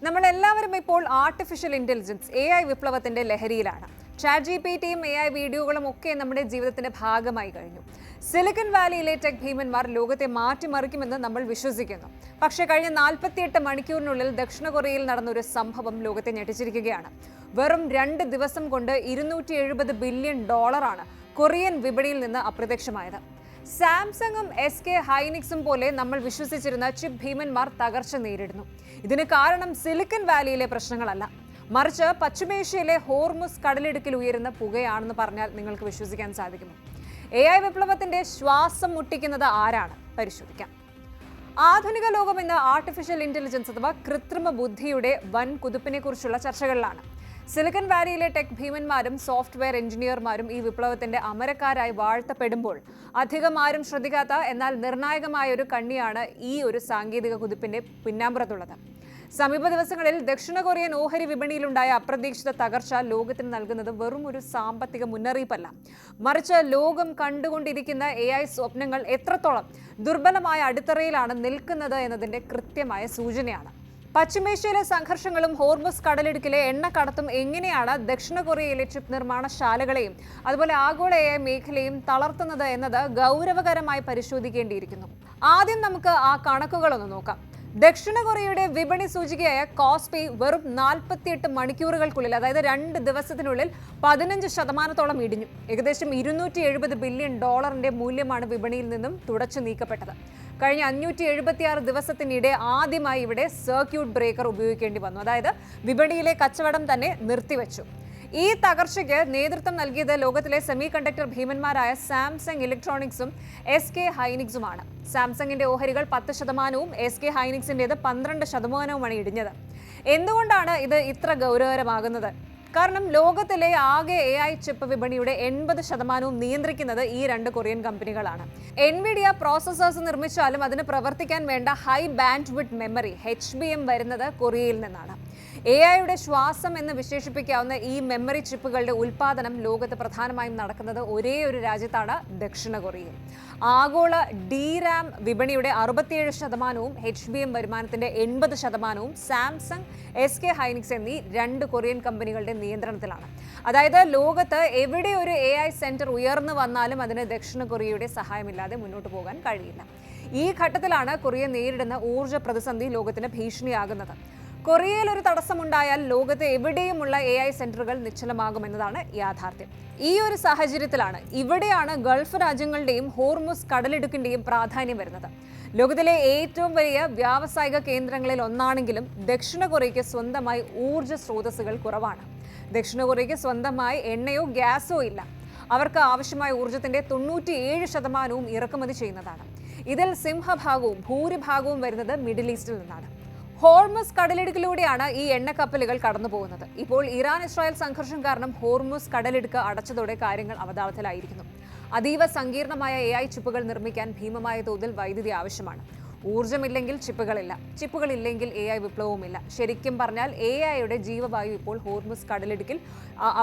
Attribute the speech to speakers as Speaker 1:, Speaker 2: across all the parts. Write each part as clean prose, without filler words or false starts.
Speaker 1: നമ്മളെല്ലാവരും ഇപ്പോൾ artificial intelligence AI വിപ്ലവത്തിന്റെ ലഹരിയിലാണ്. ChatGPTയും AI വീഡിയോകളും ഒക്കെ നമ്മുടെ ജീവിതത്തിന്റെ ഭാഗമായി കഴിഞ്ഞു. സിലിക്കൺ വാലിയിലെ ടെക് ഭീമന്മാർ ലോകത്തെ മാറ്റിമറിക്കുമെന്ന് നമ്മൾ വിശ്വസിക്കുന്നു. പക്ഷേ കഴിഞ്ഞ 48 മണിക്കൂറിനുള്ളിൽ ദക്ഷിണ കൊറിയയിൽ നടന്ന ഒരു സംഭവം ലോകത്തെ ഞെട്ടിച്ചിരിക്കുകയാണ്. വെറും 2 ദിവസം കൊണ്ട് $270 ബില്യൺ കൊറിയൻ വിപണിയിൽ നിന്ന് അപ്രത്യക്ഷമായത്. സാംസങ്ങും SK ഹൈനിക്സും പോലെ നമ്മൾ വിശ്വസിച്ചിരുന്ന ചിപ്പ് ഭീമന്മാർ തകർച്ച നേരിടുന്നു. ഇതിന് കാരണം സിലിക്കൺ വാലിയിലെ പ്രശ്നങ്ങളല്ല, മറിച്ച് പശ്ചിമേഷ്യയിലെ ഹോർമുസ് കടലിടുക്കിൽ ഉയരുന്ന പുകയാണെന്ന് പറഞ്ഞാൽ നിങ്ങൾക്ക് വിശ്വസിക്കാൻ സാധിക്കുമോ? AI വിപ്ലവത്തിന്റെ ശ്വാസം മുട്ടിക്കുന്നത് ആരാണ്? പരിശോധിക്കാം. ആധുനിക ലോകം ഇന്ന് ആർട്ടിഫിഷ്യൽ ഇന്റലിജൻസ് അഥവാ കൃത്രിമ ബുദ്ധിയുടെ വൻ കുതിപ്പിനെ കുറിച്ചുള്ള ചർച്ചകളിലാണ്. സിലിക്കൺ വാലിയിലെ ടെക് ഭീമന്മാരും സോഫ്റ്റ്വെയർ എഞ്ചിനീയർമാരും ഈ വിപ്ലവത്തിന്റെ അമരക്കാരായി വാഴ്ത്തപ്പെടുമ്പോൾ അധികം ആരും ശ്രദ്ധിക്കാത്ത എന്നാൽ നിർണായകമായ ഒരു കണ്ണിയാണ് ഈ ഒരു സാങ്കേതിക കുതിപ്പിന്റെ പിന്നാമ്പുറത്തുള്ളത്. സമീപ ദിവസങ്ങളിൽ ദക്ഷിണ കൊറിയൻ ഓഹരി വിപണിയിലുണ്ടായ അപ്രതീക്ഷിത തകർച്ച ലോകത്തിന് നൽകുന്നത് വെറും ഒരു സാമ്പത്തിക മുന്നറിയിപ്പല്ല, മറിച്ച് ലോകം കണ്ടുകൊണ്ടിരിക്കുന്ന AI സ്വപ്നങ്ങൾ എത്രത്തോളം ദുർബലമായ അടിത്തറയിലാണ് നിൽക്കുന്നത് എന്നതിന്റെ കൃത്യമായ സൂചനയാണ്. പശ്ചിമേഷ്യയിലെ സംഘർഷങ്ങളും ഹോർമുസ് കടലിടുക്കിലെ എണ്ണക്കടത്തും എങ്ങനെയാണ് ദക്ഷിണ കൊറിയയിലെ ചിപ്പ് നിർമ്മാണശാലകളെയും അതുപോലെ ആഗോള AI മേഖലയും തളർത്തുന്നത് എന്നത് ഗൗരവകരമായി പരിശോധിക്കേണ്ടിയിരിക്കുന്നു. ആദ്യം നമുക്ക് ആ കണക്കുകളൊന്ന് നോക്കാം. ദക്ഷിണ കൊറിയയുടെ വിപണി സൂചികയായ കോസ്പി വെറും 48 മണിക്കൂറുകൾക്കുള്ളിൽ, അതായത് 2 ദിവസത്തിനുള്ളിൽ 15% ഇടിഞ്ഞു. ഏകദേശം $270 ബില്യൺ മൂല്യമാണ് വിപണിയിൽ നിന്നും തുടച്ചു നീക്കപ്പെട്ടത്. കഴിഞ്ഞ 576 ദിവസത്തിനിടെ ആദ്യമായി ഇവിടെ സർക്യൂട്ട് ബ്രേക്കർ ഉപയോഗിക്കേണ്ടി വന്നു, അതായത് വിപണിയിലെ കച്ചവടം തന്നെ നിർത്തിവെച്ചു. ഈ തകർച്ചയ്ക്ക് നേതൃത്വം നൽകിയത് ലോകത്തിലെ സെമി കണ്ടക്ടർ ഭീമന്മാരായ സാംസങ് ഇലക്ട്രോണിക്സും SK ഹൈനിക്സുമാണ്. സാംസങ്ങിന്റെ ഓഹരികൾ 10%, SK ഹൈനിക്സിന്റേത് 12%മാണ് ഇടിഞ്ഞത്. എന്തുകൊണ്ടാണ് ഇത് ഇത്ര ഗൗരവകരമാകുന്നത്? കാരണം ലോകത്തിലെ ആകെ AI ചിപ്പ് വിപണിയുടെ 80% നിയന്ത്രിക്കുന്നത് ഈ 2 കൊറിയൻ കമ്പനികളാണ്. NVIDIA പ്രോസസ്സേഴ്സ് നിർമ്മിച്ചാലും അതിന് പ്രവർത്തിക്കാൻ വേണ്ട high band width memory HBM വരുന്നത് കൊറിയയിൽ നിന്നാണ്. AIയുടെ ശ്വാസം എന്ന് വിശേഷിപ്പിക്കാവുന്ന ഈ മെമ്മറി ചിപ്പുകളുടെ ഉൽപ്പാദനം ലോകത്ത് പ്രധാനമായും നടക്കുന്നത് ഒരേ ഒരു രാജ്യത്താണ്, ദക്ഷിണ കൊറിയയിൽ. ആഗോള DRAM വിപണിയുടെ 67%, HBM വരുമാനത്തിന്റെ 80% സാംസങ്, SK ഹൈനിക്സ് എന്നീ 2 കൊറിയൻ കമ്പനികളുടെ നിയന്ത്രണത്തിലാണ്. അതായത് ലോകത്ത് എവിടെ ഒരു AI സെന്റർ ഉയർന്നു വന്നാലും അതിന് ദക്ഷിണ കൊറിയയുടെ സഹായമില്ലാതെ മുന്നോട്ട് പോകാൻ കഴിയില്ല. ഈ ഘട്ടത്തിലാണ് കൊറിയ നേരിടുന്ന ഊർജ്ജ പ്രതിസന്ധി ലോകത്തിന് ഭീഷണിയാകുന്നത്. കൊറിയയിൽ ഒരു തടസ്സമുണ്ടായാൽ ലോകത്ത് എവിടെയുമുള്ള AI സെന്ററുകൾ നിശ്ചലമാകുമെന്നതാണ് യാഥാർത്ഥ്യം. ഈ ഒരു സാഹചര്യത്തിലാണ് ഇവിടെയാണ് ഗൾഫ് രാജ്യങ്ങളുടെയും ഹോർമുസ് കടലിടുക്കിന്റെയും പ്രാധാന്യം വരുന്നത്. ലോകത്തിലെ ഏറ്റവും വലിയ വ്യാവസായിക കേന്ദ്രങ്ങളിൽ ഒന്നാണെങ്കിലും ദക്ഷിണ കൊറിയയ്ക്ക് സ്വന്തമായി ഊർജ്ജ സ്രോതസ്സുകൾ കുറവാണ്. ദക്ഷിണ കൊറിയയ്ക്ക് സ്വന്തമായി എണ്ണയോ ഗ്യാസോ ഇല്ല. അവർക്ക് ആവശ്യമായ ഊർജ്ജത്തിന്റെ 97% ഇറക്കുമതി ചെയ്യുന്നതാണ്. ഇതിൽ സിംഹഭാഗവും ഭൂരിഭാഗവും വരുന്നത് മിഡിൽ ഈസ്റ്റിൽ നിന്നാണ്. ഹോർമുസ് കടലിടുക്കിലൂടെയാണ് ഈ എണ്ണക്കപ്പലുകൾ കടന്നു പോകുന്നത്. ഇപ്പോൾ ഇറാൻ-ഇസ്രായേൽ സംഘർഷം കാരണം ഹോർമുസ് കടലിടുക്ക് അടച്ചതോടെ കാര്യങ്ങൾ അവതാളത്തിലായിരിക്കുന്നു. അതീവ സങ്കീർണമായ AI ചിപ്പുകൾ നിർമ്മിക്കാൻ ഭീമമായ തോതിൽ വൈദ്യുതി ആവശ്യമാണ്. ഊർജ്ജമില്ലെങ്കിൽ ചിപ്പുകളില്ല, ചിപ്പുകളില്ലെങ്കിൽ AI വിപ്ലവവുമില്ല. ശരിക്കും പറഞ്ഞാൽ AIയുടെ ജീവവായു ഇപ്പോൾ ഹോർമുസ് കടലിടുക്കിൽ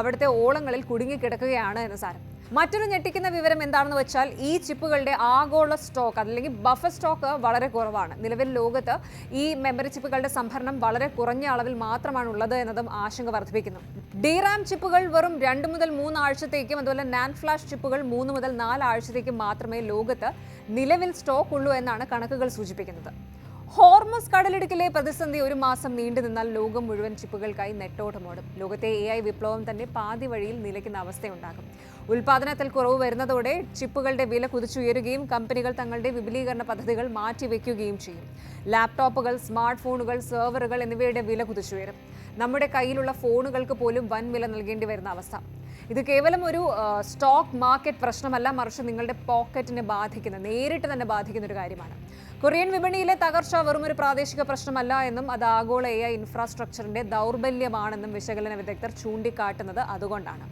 Speaker 1: അവിടുത്തെ ഓളങ്ങളിൽ കുടുങ്ങിക്കിടക്കുകയാണ് എന്ന് സാരം. മറ്റൊരു ഞെട്ടിക്കുന്ന വിവരം എന്താണെന്ന് വെച്ചാൽ ഈ ചിപ്പുകളുടെ ആഗോള സ്റ്റോക്ക് അല്ലെങ്കിൽ ബഫർ സ്റ്റോക്ക് വളരെ കുറവാണ്. നിലവിൽ ലോകത്ത് ഈ മെമ്മറി ചിപ്പുകളുടെ സംഭരണം വളരെ കുറഞ്ഞ അളവിൽ മാത്രമാണ് ഉള്ളത് എന്നതും ആശങ്ക വർദ്ധിപ്പിക്കുന്നു. DRAM ചിപ്പുകൾ വെറും 2 മുതൽ 3 ആഴ്ചത്തേക്കും അതുപോലെ NAND ഫ്ലാഷ് ചിപ്പുകൾ 3 മുതൽ 4 ആഴ്ചത്തേക്കും മാത്രമേ ലോകത്ത് നിലവിൽ സ്റ്റോക്ക് ഉള്ളൂ എന്നാണ് കണക്കുകൾ സൂചിപ്പിക്കുന്നത്. ഹോർമുസ് കടലിടുക്കിലെ പ്രതിസന്ധി ഒരു മാസം നീണ്ടു നിന്നാൽ ലോകം മുഴുവൻ ചിപ്പുകൾക്കായി നെട്ടോട്ടമോടും. ലോകത്തെ AI വിപ്ലവം തന്നെ പാതി വഴിയിൽ നിലയ്ക്കുന്ന അവസ്ഥയുണ്ടാകും. ഉൽപാദനത്തിൽ കുറവ് വരുന്നതോടെ ചിപ്പുകളുടെ വില കുതിച്ചുയരുകയും കമ്പനികൾ തങ്ങളുടെ വിപുലീകരണ പദ്ധതികൾ മാറ്റിവെക്കുകയും ചെയ്യും. ലാപ്ടോപ്പുകൾ, സ്മാർട്ട് ഫോണുകൾ, സെർവറുകൾ എന്നിവയുടെ വില കുതിച്ചുയരും. നമ്മുടെ കയ്യിലുള്ള ഫോണുകൾക്ക് പോലും വൻ വില നൽകേണ്ടി വരുന്ന അവസ്ഥ. ഇത് കേവലം ഒരു സ്റ്റോക്ക് മാർക്കറ്റ് പ്രശ്നമല്ല, മറിച്ച് നിങ്ങളുടെ പോക്കറ്റിനെ നേരിട്ട് തന്നെ ബാധിക്കുന്ന ഒരു കാര്യമാണ്. കൊറിയൻ വിപണിയിലെ തകർച്ച വെറും ഒരു പ്രാദേശിക പ്രശ്നമല്ല എന്നും അത് ആഗോള AI ഇൻഫ്രാസ്ട്രക്ചറിന്റെ ദൗർബല്യമാണെന്നും വിശകലന വിദഗ്ധർ ചൂണ്ടിക്കാട്ടുന്നത് അതുകൊണ്ടാണ്.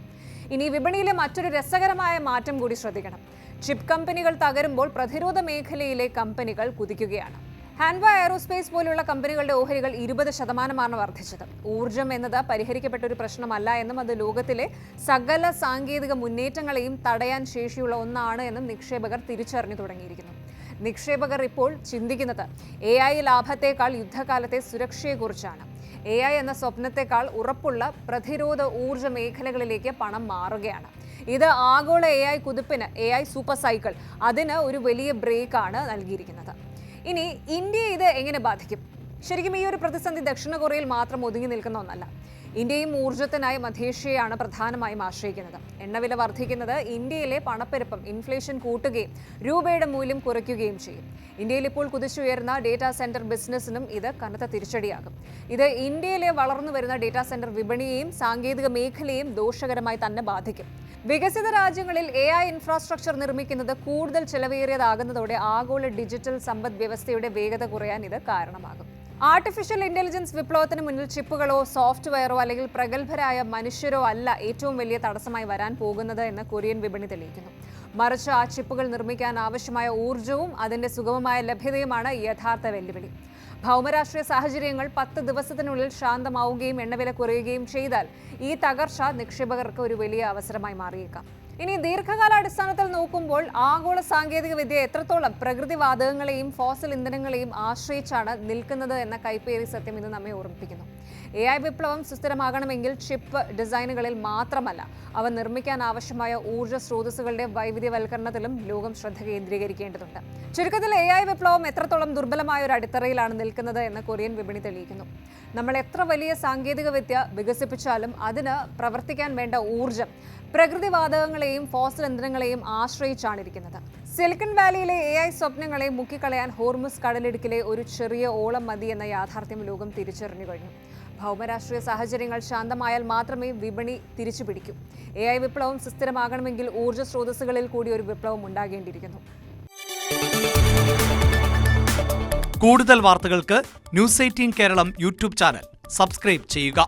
Speaker 1: ഇനി വിപണിയിലെ മറ്റൊരു രസകരമായ മാറ്റം കൂടി ശ്രദ്ധിക്കണം. ചിപ്പ് കമ്പനികൾ തകരുമ്പോൾ പ്രതിരോധ മേഖലയിലെ കമ്പനികൾ കുതിക്കുകയാണ്. ഹാൻവ എയറോസ്പേസ് പോലുള്ള കമ്പനികളുടെ ഓഹരികൾ 20% വർദ്ധിച്ചത്. ഊർജ്ജം എന്നത് പരിഹരിക്കപ്പെട്ട ഒരു പ്രശ്നമല്ല എന്നും അത് ലോകത്തിലെ സകല സാങ്കേതിക മുന്നേറ്റങ്ങളെയും തടയാൻ ശേഷിയുള്ള ഒന്നാണ് എന്നും നിക്ഷേപകർ തിരിച്ചറിഞ്ഞു തുടങ്ങിയിരിക്കുന്നു. നിക്ഷേപകർ ഇപ്പോൾ ചിന്തിക്കുന്നത് AI ലാഭത്തേക്കാൾ യുദ്ധകാലത്തെ സുരക്ഷയെക്കുറിച്ചാണ്. AI എന്ന സ്വപ്നത്തെക്കാൾ ഉറപ്പുള്ള പ്രതിരോധ ഊർജ്ജ മേഖലകളിലേക്ക് പണം മാറുകയാണ്. ഇത് ആഗോള AI കുതിപ്പിന്, AI സൂപ്പർ സൈക്കിൾ, അതിന് ഒരു വലിയ ബ്രേക്കാണ് നൽകിയിരിക്കുന്നത്. ഇനി ഇന്ത്യയെ ഇത് എങ്ങനെ ബാധിക്കും? ശരിക്കും ഈ ഒരു പ്രതിസന്ധി ദക്ഷിണ കൊറിയയിൽ മാത്രം ഒതുങ്ങി നിൽക്കുന്ന ഒന്നല്ല. ഇന്ത്യയും ഊർജ്ജത്തിനായി മധ്യേഷ്യയാണ് പ്രധാനമായും ആശ്രയിക്കുന്നത്. എണ്ണവില വർദ്ധിക്കുന്നത് ഇന്ത്യയിലെ പണപ്പെരുപ്പം, ഇൻഫ്ലേഷൻ കൂട്ടുകയും രൂപയുടെ മൂല്യം കുറയ്ക്കുകയും ചെയ്യും. ഇന്ത്യയിൽ ഇപ്പോൾ കുതിച്ചുയർന്ന ഡേറ്റാ സെന്റർ ബിസിനസ്സിനും ഇത് കനത്ത തിരിച്ചടിയാകും. ഇത് ഇന്ത്യയിലെ വളർന്നു വരുന്ന ഡേറ്റാ സെന്റർ വിപണിയെയും സാങ്കേതിക മേഖലയെയും ദോഷകരമായി തന്നെ ബാധിക്കും. വികസിത രാജ്യങ്ങളിൽ AI ഇൻഫ്രാസ്ട്രക്ചർ നിർമ്മിക്കുന്നത് കൂടുതൽ ചെലവേറിയതാകുന്നതോടെ ആഗോള ഡിജിറ്റൽ സമ്പദ് വ്യവസ്ഥയുടെ വേഗത കുറയാൻ ഇത് കാരണമാകും. ആർട്ടിഫിഷ്യൽ ഇന്റലിജൻസ് വിപ്ലവത്തിന് മുന്നിൽ ചിപ്പുകളോ സോഫ്റ്റ്വെയറോ അല്ലെങ്കിൽ പ്രഗത്ഭരായ മനുഷ്യരോ അല്ല ഏറ്റവും വലിയ തടസ്സമായി വരാൻ പോകുന്നത് എന്ന് കൊറിയൻ വിപണി തെളിയിക്കുന്നു. മറിച്ച് ആ ചിപ്പുകൾ നിർമ്മിക്കാൻ ആവശ്യമായ ഊർജ്ജവും അതിന്റെ സുഗമമായ ലഭ്യതയുമാണ് യഥാർത്ഥ വെല്ലുവിളി. ഭൗമരാഷ്ട്രീയ സാഹചര്യങ്ങൾ 10 ദിവസത്തിനുള്ളിൽ ശാന്തമാവുകയും എണ്ണവില കുറയുകയും ചെയ്താൽ ഈ തകർച്ച നിക്ഷേപകർക്ക് ഒരു വലിയ അവസരമായി മാറിയേക്കാം. ഇനി ദീർഘകാലാടിസ്ഥാനത്തിൽ നോക്കുമ്പോൾ ആഗോള സാങ്കേതിക വിദ്യ എത്രത്തോളം പ്രകൃതിവാതകങ്ങളെയും ഫോസിൽ ഇന്ധനങ്ങളെയും ആശ്രയിച്ചാണ് നിൽക്കുന്നത് എന്ന കൈപ്പേറിയ സത്യം ഇത് നമ്മെ ഓർമ്മിപ്പിക്കുന്നു. AI വിപ്ലവം സുസ്ഥിരമാകണമെങ്കിൽ ചിപ്പ് ഡിസൈനുകളിൽ മാത്രമല്ല, അവ നിർമ്മിക്കാൻ ആവശ്യമായ ഊർജ്ജ സ്രോതസ്സുകളുടെ വൈവിധ്യവൽക്കരണത്തിലും ലോകം ശ്രദ്ധ കേന്ദ്രീകരിക്കേണ്ടതുണ്ട്. ചുരുക്കത്തിൽ AI വിപ്ലവം എത്രത്തോളം ദുർബലമായ ഒരു അടിത്തറയിലാണ് നിൽക്കുന്നത് എന്ന് കൊറിയൻ വിപണി തെളിയിക്കുന്നു. നമ്മൾ എത്ര വലിയ സാങ്കേതിക വിദ്യ വികസിപ്പിച്ചാലും അതിന് പ്രവർത്തിക്കാൻ വേണ്ട ഊർജ്ജം പ്രകൃതിവാതകങ്ങളെയും ഫോസിൽ ഇന്ധനങ്ങളെയും ആശ്രയിച്ചാണ് ഇരിക്കുന്നത്. സിലിക്കൺ വാലിയിലെ AI സ്വപ്നങ്ങളെ മുക്കിക്കളയാൻ ഹോർമുസ് കടലിടുക്കിലെ ഒരു ചെറിയ ഓളം മതി എന്ന യാഥാർത്ഥ്യം ലോകം തിരിച്ചറിഞ്ഞു കഴിഞ്ഞു. ഭൗമരാഷ്ട്രീയ സാഹചര്യങ്ങൾ ശാന്തമായാൽ മാത്രമേ വിപണി തിരിച്ചു പിടിക്കൂ. AI വിപ്ലവം സുസ്ഥിരമാകണമെങ്കിൽ ഊർജ്ജ സ്രോതസ്സുകളിൽ കൂടി ഒരു വിപ്ലവം ഉണ്ടാകേണ്ടിയിരിക്കുന്നു.
Speaker 2: കൂടുതൽ വാർത്തകൾക്ക് News 18 Keralam YouTube channel subscribe ചെയ്യുക.